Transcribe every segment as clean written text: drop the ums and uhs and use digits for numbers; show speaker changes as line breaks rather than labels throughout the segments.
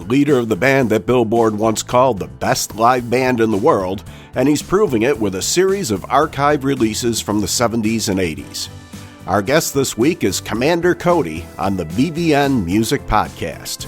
leader of the band that Billboard once called the best live band in the world, and he's proving it with a series of archive releases from the 70s and 80s. Our guest this week is Commander Cody on the VVN Music Podcast.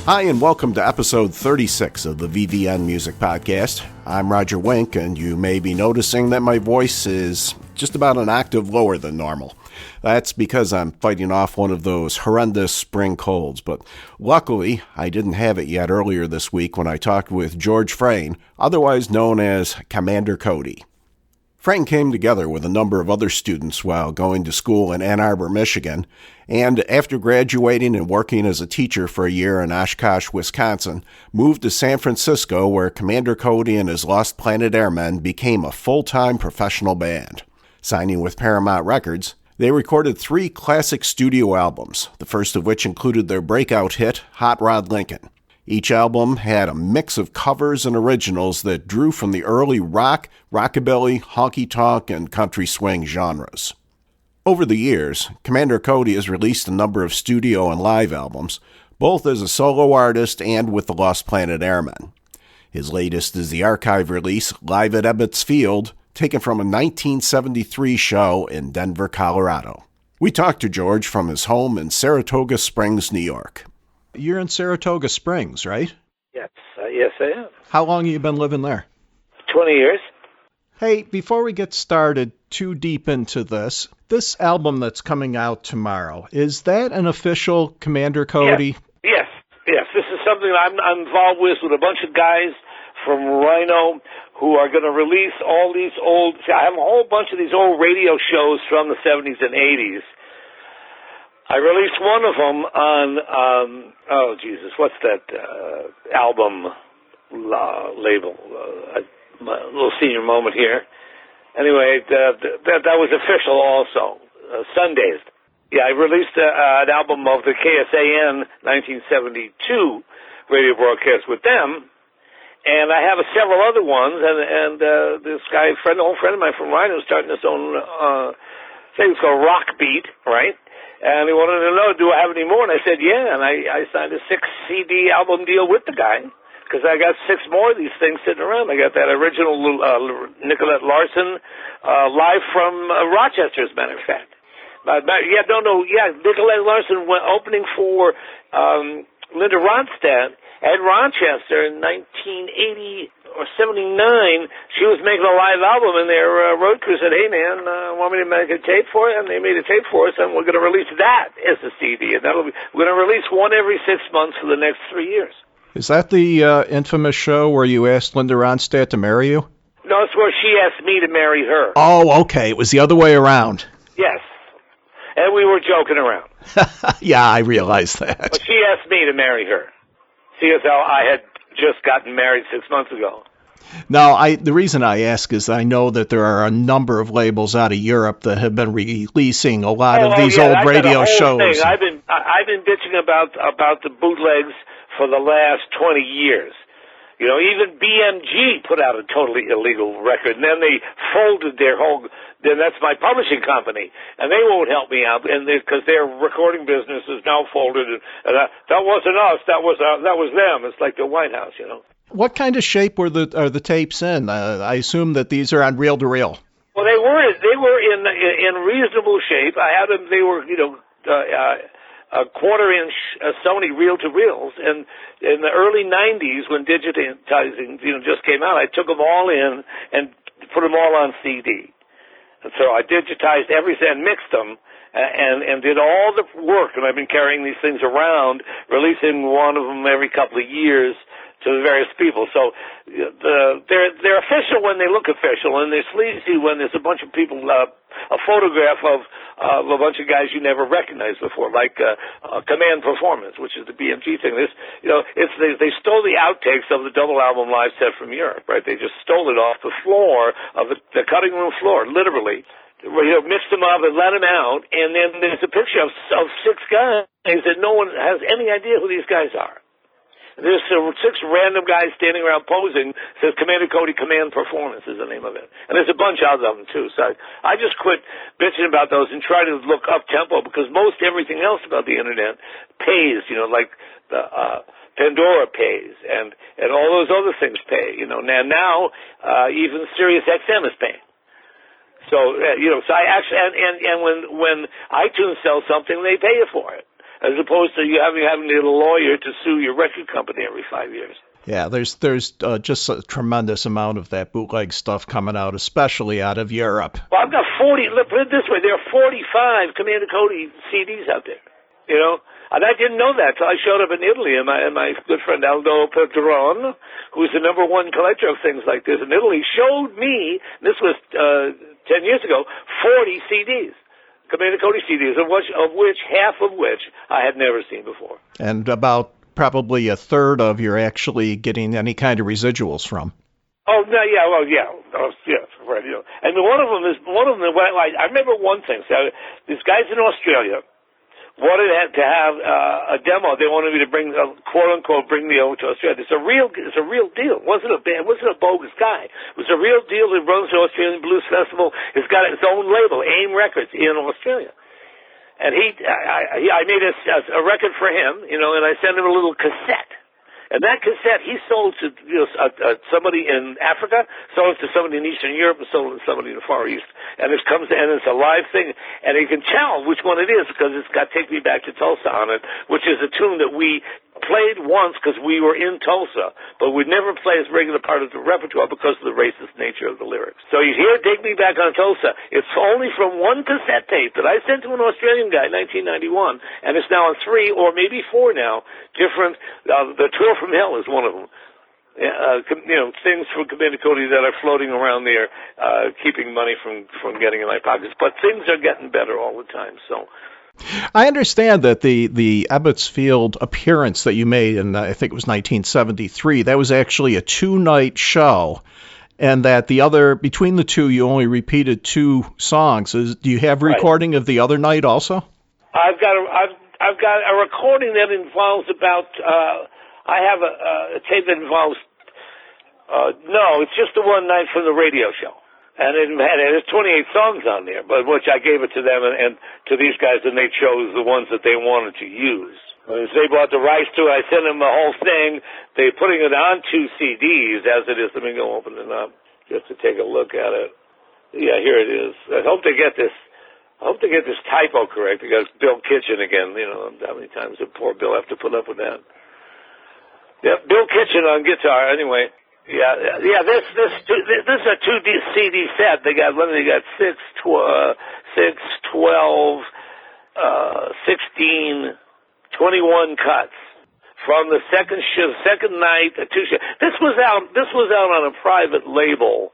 Hi, and welcome to episode 36 of the VVN Music Podcast. I'm Roger Wink, and you may be noticing that my voice is just about an octave lower than normal. That's because I'm fighting off one of those horrendous spring colds, but luckily I didn't have it yet earlier this week when I talked with George Frayne, otherwise known as Commander Cody. Frayne came together with a number of other students while going to school in Ann Arbor, Michigan, and after graduating and working as a teacher for a year in Oshkosh, Wisconsin, moved to San Francisco where Commander Cody and his Lost Planet Airmen became a full-time professional band. Signing with Paramount Records, they recorded 3 classic studio albums, the first of which included their breakout hit, Hot Rod Lincoln. Each album had a mix of covers and originals that drew from the early rock, rockabilly, honky-tonk, and country swing genres. Over the years, Commander Cody has released a number of studio and live albums, both as a solo artist and with the Lost Planet Airmen. His latest is the archive release, Live at Ebbet's Field, taken from a 1973 show in Denver, Colorado. We talked to George from his home in Saratoga Springs, New York. You're in Saratoga Springs, right?
Yes, yes I am.
How long have you been living there?
20 years.
Hey, before we get started too deep into this album that's coming out tomorrow, is that an official Commander Cody?
Yes. This is something I'm involved with a bunch of guys from Rhino who are going to release all these I have a whole bunch of these old radio shows from the 70s and 80s. I released one of them on, what's that album label? My little senior moment here. Anyway, that was official also. Sundays. Yeah, I released an album of the KSAN 1972 radio broadcast with them, and I have several other ones, and this guy, an old friend of mine from Rhino, is starting his own thing. It's called Rockbeat, right? And he wanted to know, do I have any more? And I said, yeah. And I signed a 6-CD album deal with the guy because I got 6 more of these things sitting around. I got that original Nicolette Larson live from Rochester, as a matter of fact. Nicolette Larson went opening for Linda Ronstadt at Rochester in 1980 or 79. She was making a live album, and their road crew said, hey, man, want me to make a tape for it? And they made a tape for us, and we're going to release that as a CD. And we're going to release one every 6 months for the next 3 years.
Is that the infamous show where you asked Linda Ronstadt to marry you?
No, it's where she asked me to marry her.
Oh, okay. It was the other way around.
Yes. And we were joking around.
Yeah, I realized that.
But she asked me to marry her. See as how I had just gotten married 6 months ago.
Now, the reason I ask is I know that there are a number of labels out of Europe that have been releasing a lot of these old radio shows.
Thing. I've been bitching about the bootlegs for the last 20 years. You know, even BMG put out a totally illegal record, and then they folded their whole. Then that's my publishing company, and they won't help me out, and because their recording business is now folded. And that wasn't us. That was them. It's like the White House, you know.
What kind of shape are the tapes in? I assume that these are on reel to reel.
Well, they were in reasonable shape. I had them. They were a quarter-inch Sony reel-to-reels, and in the early 90s when digitizing just came out, I took them all in and put them all on CD. And so I digitized everything and mixed them and did all the work, and I've been carrying these things around, releasing one of them every couple of years to the various people. So they're official when they look official, and they're sleazy when there's a bunch of people, a photograph of a bunch of guys you never recognized before, like Command Performance, which is the BMG thing. They stole the outtakes of the double album live set from Europe, right? They just stole it off the floor of the cutting room floor, literally. Mixed them up and let them out, and then there's a picture of 6 guys that no one has any idea who these guys are. There's 6 random guys standing around posing. Says Commander Cody Command Performance is the name of it. And there's a bunch of them, too. So I just quit bitching about those and try to look up-tempo because most everything else about the Internet pays, like the Pandora pays and all those other things pay. Now even Sirius XM is paying. So, so I actually, and when iTunes sells something, they pay you for it. As opposed to you having to get a lawyer to sue your record company every 5 years.
Yeah, there's just a tremendous amount of that bootleg stuff coming out, especially out of Europe.
Well, I've got 40. Look, put it this way: there are 45 Commander Cody CDs out there. And I didn't know that till I showed up in Italy, and my good friend Aldo Pedron, who's the -- 1 collector of things like this in Italy, showed me. This was 10 years ago. 40 CDs. Commander Cody CDs, half of which I had never seen before.
And about probably a third of you're actually getting any kind of residuals from.
Oh, no, yeah, well, yeah. Right. And one of them, I remember one thing. So these guys in Australia wanted to have a demo. They wanted me to bring, quote unquote, bring me over to Australia. It's a real deal. It wasn't a bogus guy. It was a real deal. It runs the Australian Blues Festival. It's got its own label, AIM Records, in Australia. And I made a record for him, and I sent him a little cassette. And that cassette he sold to somebody in Africa, sold it to somebody in Eastern Europe, and sold it to somebody in the Far East. And it's a live thing, and you can tell which one it is because it's got "Take Me Back to Tulsa" on it, which is a tune that we played once because we were in Tulsa, but we'd never play as a regular part of the repertoire because of the racist nature of the lyrics. So you hear "Take Me Back on Tulsa." It's only from one cassette tape that I sent to an Australian guy in 1991, and it's now on 3 or maybe 4 now different. The Tour from Hell is one of them. Things from Commander Cody that are floating around there, keeping money from getting in my pockets. But things are getting better all the time, so.
I understand that the Ebbets Field appearance that you made in, I think it was 1973, that was actually a 2-night show, and that between the two, you only repeated 2 songs. Do you have a recording of the other night also?
I've got a recording that involves about, I have a tape that involves, no, it's just the one night from the radio show. And there's 28 songs on there, but which I gave it to them and to these guys, and they chose the ones that they wanted to use. As they bought the rights to it, I sent them the whole thing. They're putting it on 2 CDs as it is. Let me go open it up just to take a look at it. Yeah, here it is. I hope they get this typo correct. Because Bill Kitchen again. How many times did poor Bill have to put up with that? Yeah, Bill Kitchen on guitar. Anyway. Yeah. This is a 2 CD set. They got 6, 12, 16, 21 cuts from the second night. This was out on a private label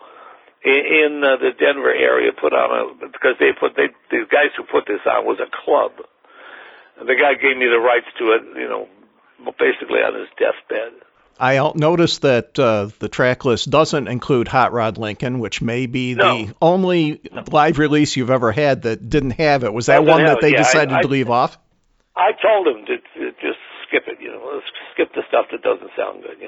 in the Denver area. Because the guys who put this on was a club. And the guy gave me the rights to it. Basically on his deathbed.
I noticed that the track list doesn't include Hot Rod Lincoln, which may be the only live release you've ever had that didn't have it. Was that one that they decided to leave off?
I told them to just skip it, let's skip the stuff that doesn't sound good,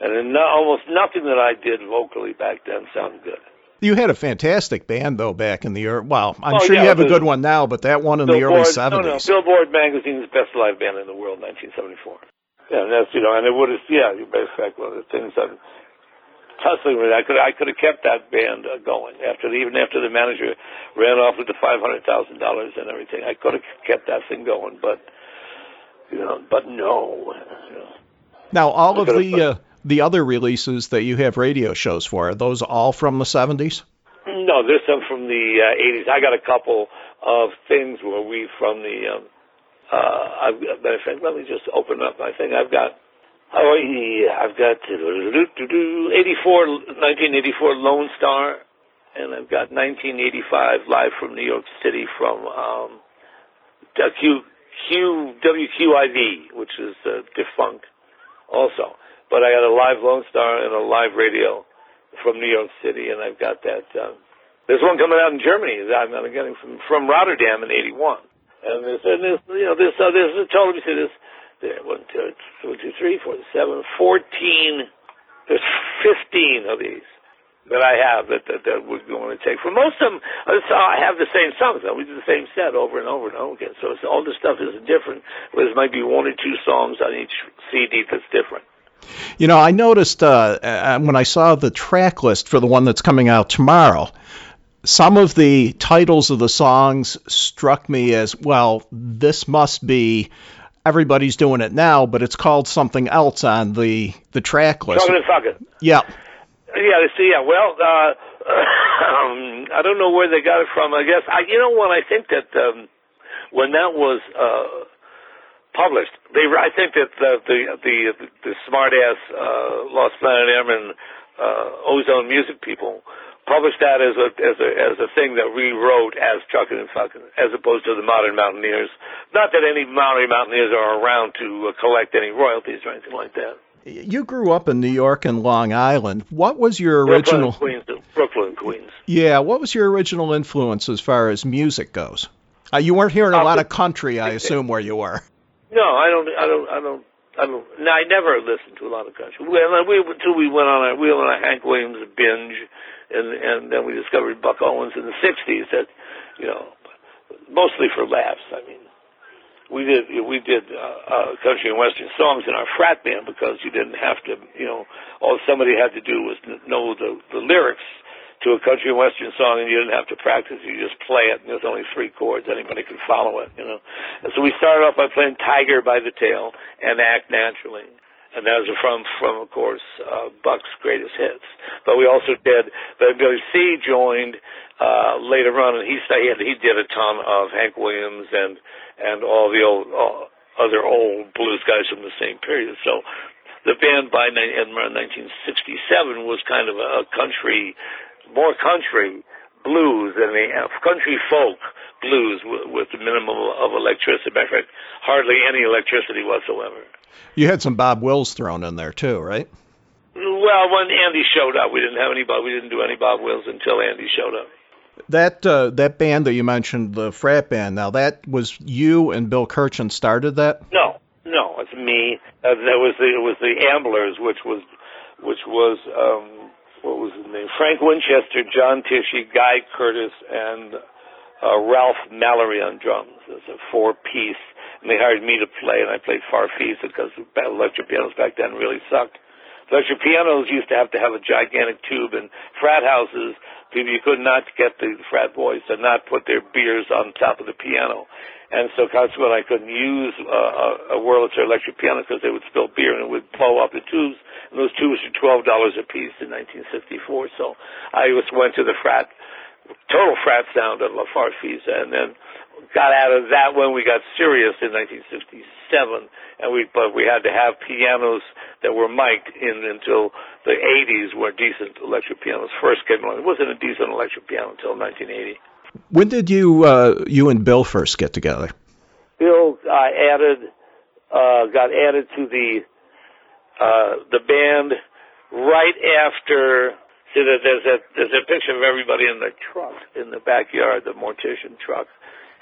And then almost nothing that I did vocally back then sounded good.
You had a fantastic band, though, back in the early... Well, I'm sure you have a good one now, but that one in the early 70s.
Billboard Magazine's best live band in the world, 1974. Yeah, and that's, and it would have, in fact, one of the things I'm tussling with. I could have kept that band going even after the manager ran off with the $500,000 and everything. I could have kept that thing going, but no.
Now, all of the other releases that you have radio shows for, are those all from the 70s?
No, there's some from the 80s. I got a couple of things from the... matter of fact, let me just open up my thing. I've got 1984 Lone Star, and I've got 1985 live from New York City from WQIV, which is defunct also. But I got a live Lone Star and a live radio from New York City, and I've got that. There's one coming out in Germany that I'm getting from Rotterdam in '81. And this told me, this there, 14. There's 15 of these that I have that we're going to take. For most of them, I have the same songs. We do the same set over and over and over again. So all this stuff is different. There might be one or two songs on each CD that's different.
You know, I noticed when I saw the track list for the one that's coming out tomorrow, some of the titles of the songs struck me as, well, this must be Everybody's Doing It Now, but it's called something else on the track list.
Talking and fucking.
Yeah.
Yeah, see, yeah. Well, I don't know where they got it from. I guess what I think that when that was published, I think that the smart ass Lost Planet Airmen Ozone music people published that as a thing that rewrote as Truckin' and Fuckin', as opposed to the Modern Mountaineers. Not that any Modern Mountaineers are around to collect any royalties or anything like that.
You grew up in New York and Long Island. What was your original...
Brooklyn, Queens.
Yeah, what was your original influence as far as music goes? You weren't hearing a lot of country, I assume, where you were.
No, I don't. No, I never listened to a lot of country. Until we went on a Hank Williams binge, and then we discovered Buck Owens in the '60s. That, mostly for laughs. I mean, we did country and western songs in our frat band because you didn't have to. All somebody had to do was know the lyrics to a country and western song, and you didn't have to practice. You just play it, and there's only 3 chords. Anybody could follow it, And so we started off by playing Tiger by the Tail and Act Naturally. And that was from of course, Buck's greatest hits. But we also did, but Billy C. joined later on, and he did a ton of Hank Williams and all the other old blues guys from the same period. So the band by around 1967 was kind of a more country blues than country folk blues with the minimum of electricity. Matter of fact, hardly any electricity whatsoever.
You had some Bob Wills thrown in there too, right?
Well, when Andy showed up, we didn't do any Bob Wills until Andy showed up.
That band that you mentioned, the frat band. Now that was you and Bill Kirchen started that?
No, it's me. It was the Amblers, which was what was his name? Frank Winchester, John Tishy, Guy Curtis, and Ralph Mallory on drums. It's a 4-piece. And they hired me to play, and I played Farfisa because electric pianos back then really sucked. Electric pianos used to have a gigantic tube, and frat houses, you could not get the frat boys to not put their beers on top of the piano. And so consequently, I couldn't use a Wurlitzer electric piano because they would spill beer and it would blow up the tubes. And those tubes were $12 a piece in 1964. So I just went to the total frat sound of La Farfisa, and then got out of that when we got serious in 1967, but we had to have pianos that were mic'd until the 80s, where decent electric pianos first came along. It wasn't a decent electric piano until 1980.
When did you and Bill first get together?
Bill got added to the band right after. See, there's a picture of everybody in the truck in the backyard, the mortician truck.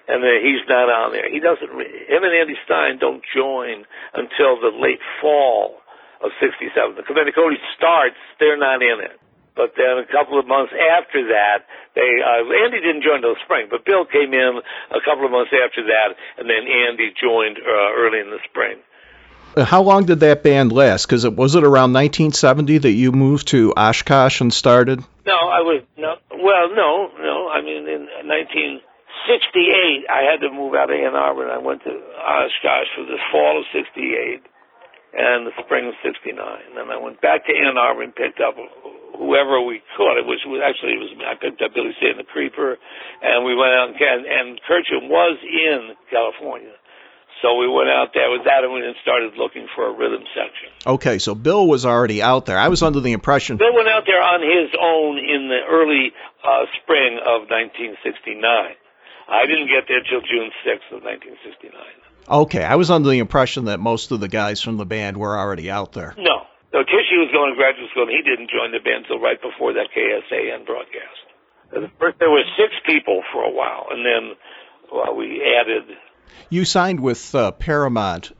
And he's not on there. Him and Andy Stein don't join until the late fall of '67. The Commander Cody starts; they're not in it. But then a couple of months after that, Andy didn't join till spring, but Bill came in a couple of months after that, and then Andy joined early in the spring.
How long did that band last? Because was it around 1970 that you moved to Oshkosh and started?
No. I mean, in 1968, I had to move out of Ann Arbor, and I went to Oshkosh for the fall of '68 and the spring of '69. And then I went back to Ann Arbor and picked up whoever we could. I picked up Billy C. and the Creeper, and we went out, and Kirchen was in California. So we went out there with that, and we then started looking for a rhythm section.
Okay, so Bill was already out there. I was under the impression...
Bill went out there on his own in the early spring of 1969. I didn't get there till June 6th of 1969.
Okay, I was under the impression that most of the guys from the band were already out there.
No. Tishy was going to graduate school, and he didn't join the band until right before that KSAN broadcast. First, there were 6 people for a while, and then we added...
You signed with Paramount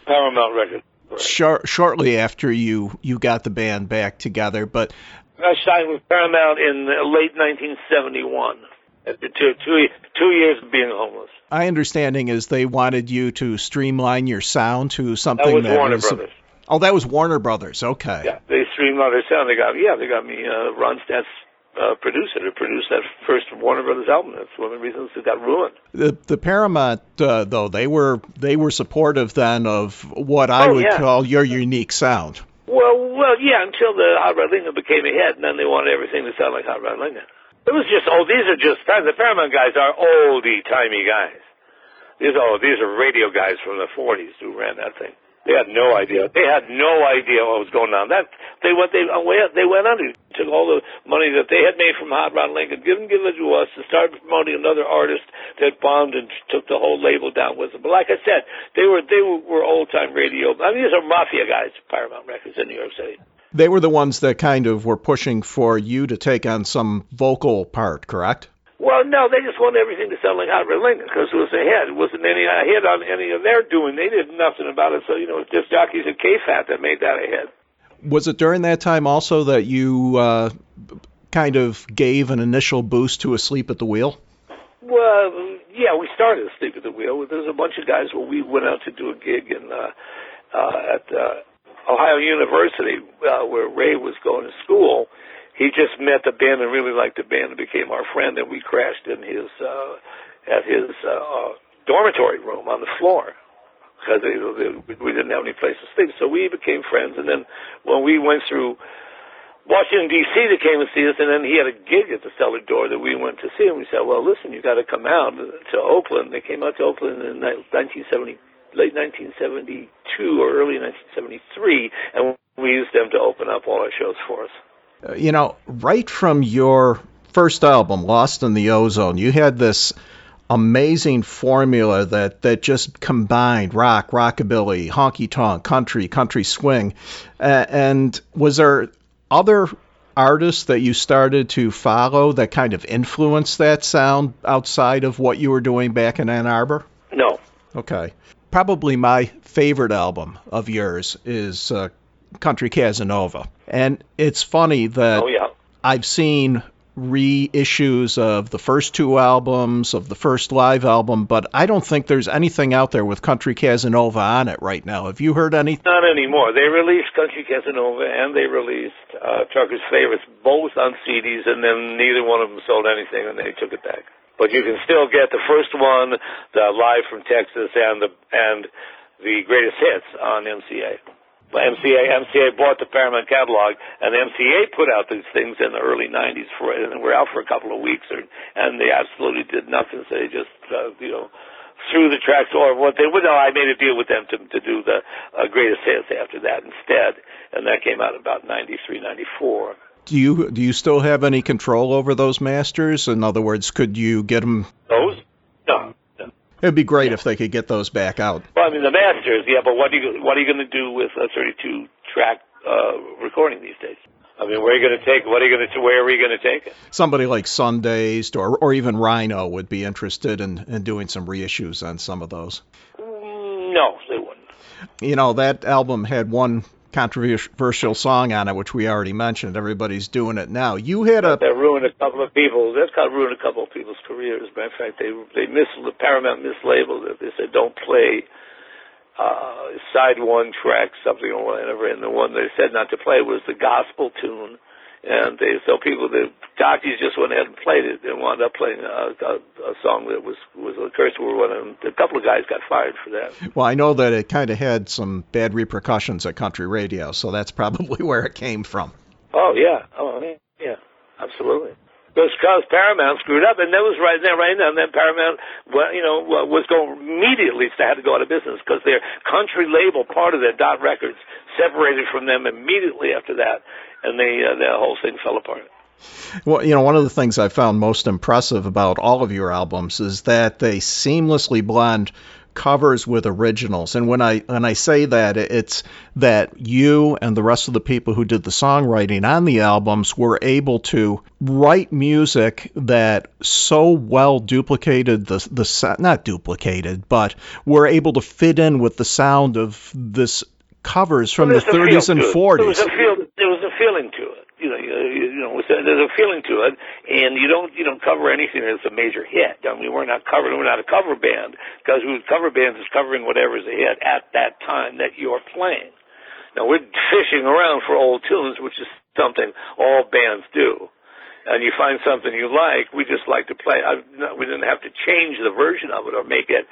Paramount Records. Right.
Shortly after you got the band back together, but
I signed with Paramount in late 1971. After two years of being homeless.
My understanding is they wanted you to streamline your sound to something
that was Warner Brothers.
Oh, that was Warner Brothers. Okay.
Yeah, they streamlined their sound. They got me Ron Stantz producer to produce that first Warner Brothers album. That's one of the reasons it got ruined.
The Paramount though, they were supportive then of what I would call your unique sound.
Well, yeah, until the Hot Rod Lincoln became a hit, and then they wanted everything to sound like Hot Rod Lincoln. It was just, the Paramount guys are oldie-timey guys. These are radio guys from the 40s who ran that thing. They had no idea. They had no idea what was going on. They went under. Took all the money that they had made from Hot Rod Lincoln, give it to us to start promoting another artist that bombed and took the whole label down with them. But like I said, they were old-time radio. I mean, these are mafia guys, Paramount Records in New York City.
They were the ones that kind of were pushing for you to take on some vocal part, correct?
Well, no, they just wanted everything to sound like Hot Rod Lincoln because it was a hit. It wasn't any hit on any of their doing. They did nothing about it. So, it's just jockeys and K-Fat that made that a hit.
Was it during that time also that you kind of gave an initial boost to Asleep at the Wheel?
Well, yeah, we started Asleep at the Wheel. There was a bunch of guys where we went out to do a gig at Ohio University, where Ray was going to school. He just met the band and really liked the band and became our friend, and we crashed in his dormitory room on the floor because we didn't have any place to sleep. So we became friends, and then when we went through Washington, D.C., they came and see us, and then he had a gig at the Cellar Door that we went to see, and we said, well, listen, you got to come out to Oakland. They came out to Oakland in late 1972 or early 1973, and we used them to open up all our shows for us.
Right from your first album, Lost in the Ozone, you had this amazing formula that just combined rock, rockabilly, honky-tonk, country swing. And was there other artists that you started to follow that kind of influenced that sound outside of what you were doing back in Ann Arbor?
No.
Okay. Probably my favorite album of yours is Country Casanova. And it's funny that I've seen reissues of the first two albums, of the first live album, but I don't think there's anything out there with Country Casanova on it right now. Have you heard anything?
Not anymore. They released Country Casanova and they released Trucker's Favorites, both on CDs, and then neither one of them sold anything, and they took it back. But you can still get the first one, the Live from Texas, and the Greatest Hits on MCA. MCA bought the Paramount catalog, and MCA put out these things in the early 90s and were out for a couple of weeks, and they absolutely did nothing. So they just, threw the tracks, or what they would. No, I made a deal with them to do the Greatest Hits after that instead, and that came out about 93, 94.
Do you still have any control over those masters? In other words, could you get them?
Those? No.
It'd be great if they could get those back out.
Well, I mean, the masters, yeah, but what are you going to do with a 32-track recording these days? I mean, where are you going to take? Where are we going to take it?
Somebody like Sundazed or even Rhino would be interested in doing some reissues on some of those.
No, they wouldn't.
That album had one controversial song on it, which we already mentioned. Everybody's doing it now. You had
that ruined a couple of people. That's ruined a couple of people's careers. Matter of fact, the Paramount mislabeled it. They said don't play side one track something or whatever, and the one they said not to play was the gospel tune. And the jockeys just went ahead and played it and wound up playing a song that was a curse word, and a couple of guys got fired for that.
Well, I know that it kind of had some bad repercussions at country radio, so that's probably where it came from.
Oh, yeah. Absolutely. Because Paramount screwed up, and that was right now, and then Paramount, was going immediately, they had to go out of business because their country label, part of their Dot Records, separated from them immediately after that, and the whole thing fell apart.
Well, one of the things I found most impressive about all of your albums is that they seamlessly blend covers with originals. And when I say that, it's that you and the rest of the people who did the songwriting on the albums were able to write music that so well duplicated not duplicated, but were able to fit in with the sound of this covers from the 30s and 40s.
There was a feeling to it. There's a feeling to it, and you don't cover anything that's a major hit. I mean, we're not a cover band, because cover bands is covering whatever's a hit at that time that you're playing. Now, we're fishing around for old tunes, which is something all bands do. And you find something you like, we just like to play. We didn't have to change the version of it or make it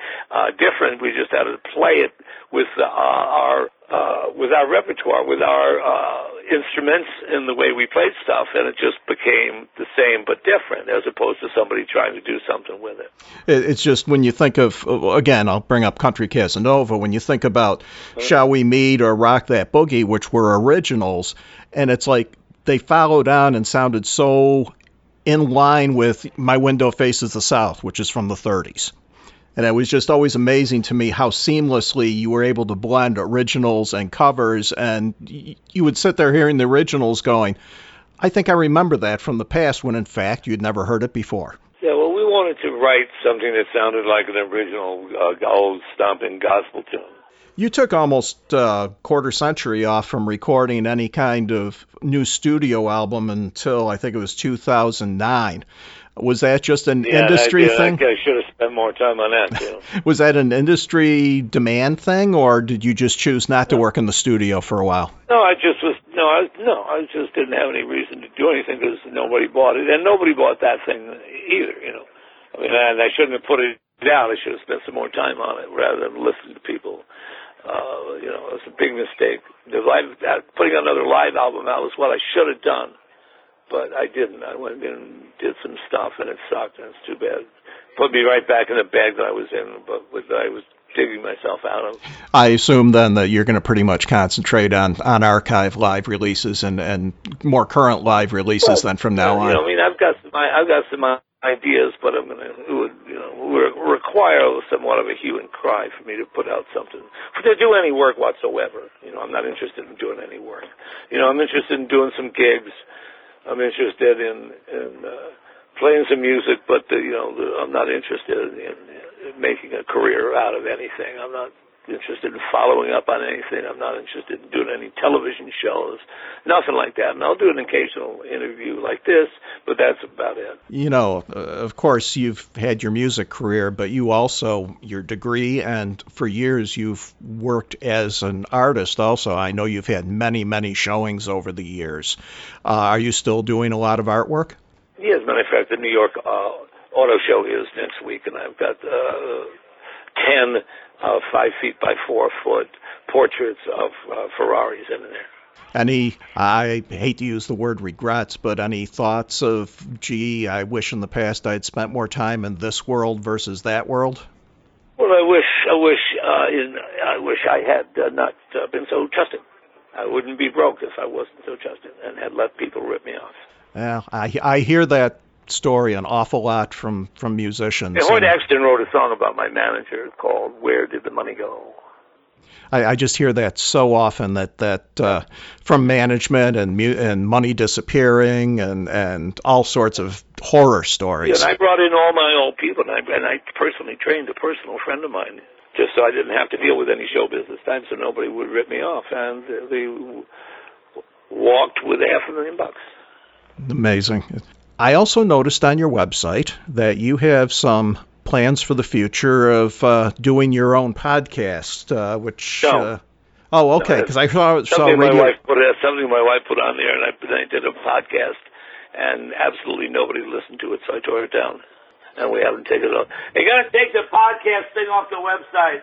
different. We just had to play it with our repertoire, with our instruments and the way we played stuff, and it just became the same but different, as opposed to somebody trying to do something with it.
It's just when you think of, again, I'll bring up Country Casanova, when you think about Shall We Meet or Rock That Boogie, which were originals, and it's like they followed on and sounded so in line with My Window Faces the South, which is from the 30s. And it was just always amazing to me how seamlessly you were able to blend originals and covers, and you would sit there hearing the originals going, I think I remember that from the past, when in fact you'd never heard it before.
Yeah, well, we wanted to write something that sounded like an original old stomping gospel tune.
You took almost a quarter century off from recording any kind of new studio album until I think it was 2009. Was that just an industry thing?
I should have spent more time on that, too.
Was that an industry demand thing, or did you just choose not to work in the studio for a while?
I just didn't have any reason to do anything, because nobody bought it, and nobody bought that thing either, I mean, and I shouldn't have put it down. I should have spent some more time on it rather than listening to people. It was a big mistake. Putting another live album out was what I should have done. But I didn't. I went in and did some stuff, and it sucked, and it's too bad. Put me right back in the bag that I was in, but I was digging myself out of.
I assume then that you're going to pretty much concentrate on archive live releases and more current live releases than from now on.
I've got some ideas, but it would require somewhat of a hue and cry for me to put out something, to do any work whatsoever. I'm not interested in doing any work. I'm interested in doing some gigs. I'm interested in playing some music, but I'm not interested in making a career out of anything. I'm not interested in following up on anything. I'm not interested in doing any television shows, nothing like that. And I'll do an occasional interview like this, but that's about it.
Of course, you've had your music career, but you also, your degree, and for years you've worked as an artist also. I know you've had many, many showings over the years. Are you still doing a lot of artwork?
Yeah, as a matter of fact, the New York Auto Show is next week, and I've got 10 5 feet by 4 foot portraits of Ferraris in there.
I hate to use the word regrets, but any thoughts of, gee, I wish in the past I'd spent more time in this world versus that world?
Well, I wish I had not been so trusting. I wouldn't be broke if I wasn't so trusting and had let people rip me off.
Well, I hear that story an awful lot from musicians.
Yeah, Hoyt Axton wrote a song about my manager called "Where Did the Money Go?"
I just hear that so often, that from management and money disappearing and all sorts of horror stories.
Yeah, and I brought in all my old people, and I personally trained a personal friend of mine just so I didn't have to deal with any show business time, so nobody would rip me off, and they walked with $500,000.
Amazing. I also noticed on your website that you have some plans for the future of doing your own podcast, which...
No.
Okay, because I saw radio...
Something my wife put on there, and I did a podcast, and absolutely nobody listened to it, so I tore it down, and we haven't taken it off. You got to take the podcast thing off the website.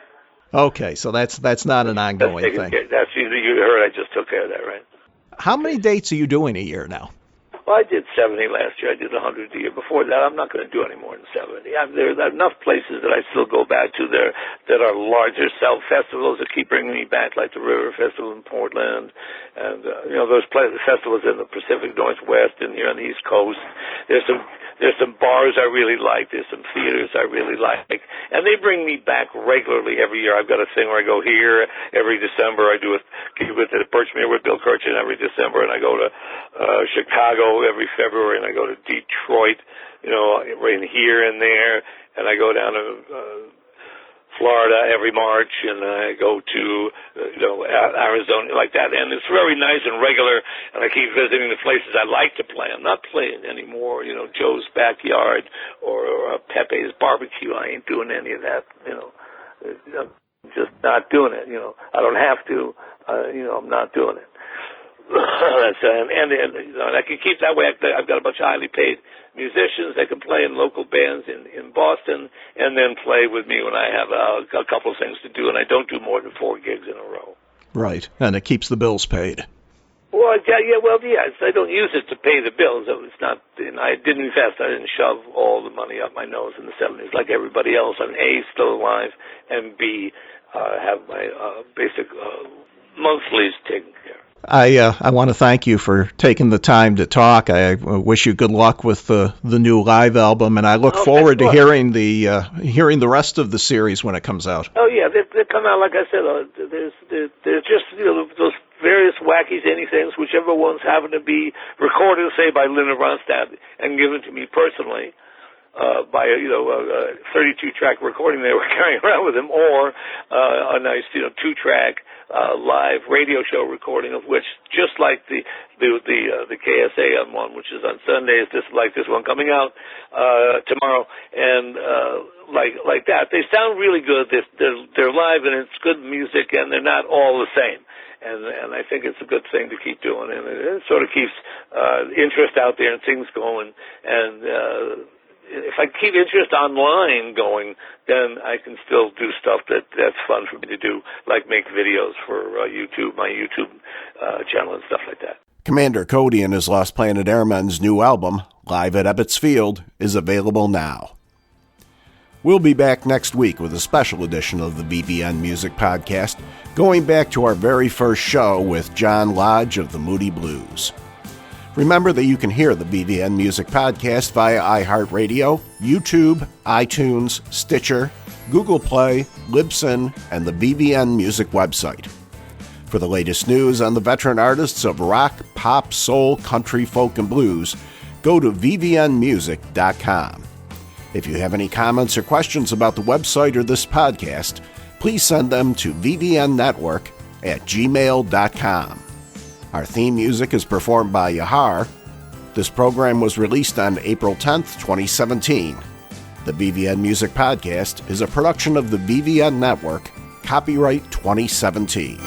Okay, so that's not an ongoing thing.
That's you heard. I just took care of that, right?
How many dates are you doing a year now?
Well, I did 70 last year. I did 100 the year before that. I'm not going to do any more than 70. There's enough places that I still go back to there that are larger festivals that keep bringing me back, like the River Festival in Portland, And those festivals in the Pacific Northwest and here on the East Coast. There's some bars I really like. There's some theaters I really like, and they bring me back regularly every year. I've got a thing where I go here every December. I do a gig with the Birchmere with Bill Kirchen every December, and I go to Chicago every February, and I go to Detroit, right here and there, and I go down to Florida every March, and I go to Arizona like that, and it's very nice and regular, and I keep visiting the places I like to play. I'm not playing anymore, Joe's Backyard or Pepe's Barbecue. I ain't doing any of that, I'm just not doing it. I don't have to, I'm not doing it. And I can keep that way. I've got a bunch of highly paid musicians. They can play in local bands in Boston, and then play with me when I have a couple of things to do, and I don't do more than 4 gigs in a row.
Right, and it keeps the bills paid.
Well, yes. I don't use it to pay the bills. It's not. I didn't invest. I didn't shove all the money up my nose in the 70s like everybody else. I'm A, still alive, and B, have my basic monthlies taken care of.
I want to thank you for taking the time to talk. I wish you good luck with the new live album, and I look forward to hearing the rest of the series when it comes out.
Oh yeah, they come out, like I said. There's just those various wacky zany things, whichever ones happen to be recorded, say by Linda Ronstadt, and given to me personally. By a 32-track recording they were carrying around with them, or a nice 2-track live radio show recording of which, just like the KSA on one, which is on Sundays, just like this one coming out tomorrow, and like that. They sound really good. They're live, and it's good music, and they're not all the same. And I think it's a good thing to keep doing, and it sort of keeps interest out there and things going, and if I keep interest online going, then I can still do stuff that's fun for me to do, like make videos for YouTube, my YouTube channel and stuff like that.
Commander Cody and his Lost Planet Airmen's new album, Live at Ebbet's Field, is available now. We'll be back next week with a special edition of the VVN Music Podcast, going back to our very first show with John Lodge of the Moody Blues. Remember that you can hear the VVN Music Podcast via iHeartRadio, YouTube, iTunes, Stitcher, Google Play, Libsyn, and the VVN Music website. For the latest news on the veteran artists of rock, pop, soul, country, folk, and blues, go to vvnmusic.com. If you have any comments or questions about the website or this podcast, please send them to vvnnetwork@gmail.com. Our theme music is performed by Yahar. This program was released on April 10th, 2017. The VVN Music Podcast is a production of the VVN Network, copyright 2017.